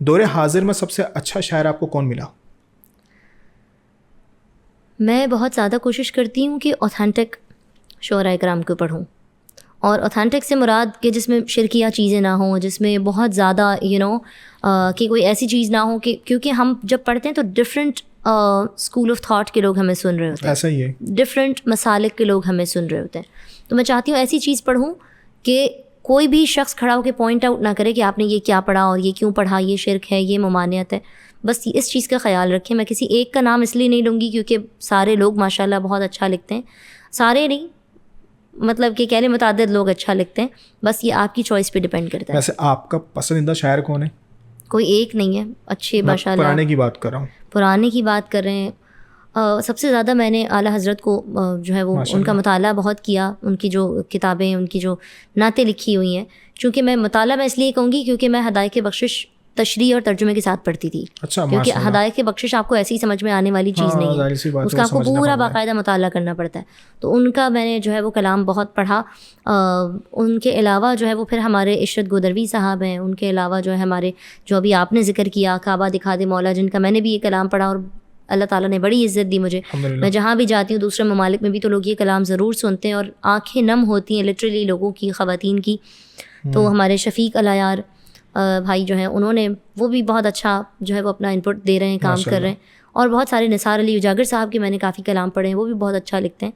دور حاضر میں سب سے اچھا شاعر آپ کو کون ملا؟ میں بہت زیادہ کوشش کرتی ہوں کہ اوتھینٹک شعراء کرام کو پڑھوں، اور اوتھینٹک سے مراد کہ جس میں شرکیہ چیزیں نہ ہوں، جس میں بہت زیادہ کہ کوئی ایسی چیز نہ ہو کہ کیونکہ ہم جب پڑھتے ہیں تو ڈفرینٹ اسکول آف تھاٹ کے لوگ ہمیں سن رہے ہوتے ہیں، ایسا ہی ہے، ڈفرینٹ مسالک کے لوگ ہمیں سن رہے ہوتے ہیں. تو میں چاہتی ہوں ایسی چیز پڑھوں کہ کوئی بھی شخص کھڑا ہو کے پوائنٹ آؤٹ نہ کرے کہ آپ نے یہ کیا پڑھا اور یہ کیوں پڑھا، یہ شرک ہے، یہ ممانعت ہے. بس اس چیز کا خیال رکھیں. میں کسی ایک کا نام اس لیے نہیں لوں گی کیونکہ سارے لوگ ماشاءاللہ بہت اچھا لکھتے ہیں، سارے نہیں مطلب کہ کہہ لیں متعدد لوگ اچھا لکھتے ہیں، بس یہ آپ کی چوائس پہ ڈپینڈ کرتا ہے. ویسے آپ کا پسندیدہ شاعر کون ہے؟ کوئی ایک نہیں ہے، اچھے ماشاءاللہ. پرانے کی بات کر رہا ہوں. پرانے کی بات کر رہے ہیں، سب سے زیادہ میں نے اعلیٰ حضرت کو جو ہے وہ ان کا مطالعہ بہت کیا، ان کی جو کتابیں، ان کی جو نعتیں لکھی ہوئی ہیں. چونکہ میں مطالعہ میں اس لیے کہوں گی کیونکہ میں ہدایت بخشش تشریح اور ترجمے کے ساتھ پڑھتی تھی. کیونکہ ہدایت بخشش آپ کو ایسی سمجھ میں آنے والی چیز نہیں ہے، اس کا آپ کو پورا باقاعدہ مطالعہ کرنا پڑتا ہے. تو ان کا میں نے جو ہے وہ کلام بہت پڑھا. ان کے علاوہ جو ہے وہ پھر ہمارے عشرت گودروی صاحب ہیں، ان کے علاوہ جو ہے ہمارے جو ابھی آپ نے ذکر کیا کعبہ دکھا دے مولا، جن کا میں نے بھی یہ کلام پڑھا اور اللہ تعالیٰ نے بڑی عزت دی مجھے. میں جہاں بھی جاتی ہوں دوسرے ممالک میں بھی تو لوگ یہ کلام ضرور سنتے ہیں اور آنکھیں نم ہوتی ہیں لٹرلی لوگوں کی، خواتین کی. تو ہمارے شفیق العیار بھائی جو ہیں انہوں نے وہ بھی بہت اچھا جو ہے وہ اپنا انپٹ دے رہے ہیں، کام کر رہے ہیں. اور بہت سارے نثار علی اجاگر صاحب کے میں نے کافی کلام پڑھے ہیں، وہ بھی بہت اچھا لکھتے ہیں.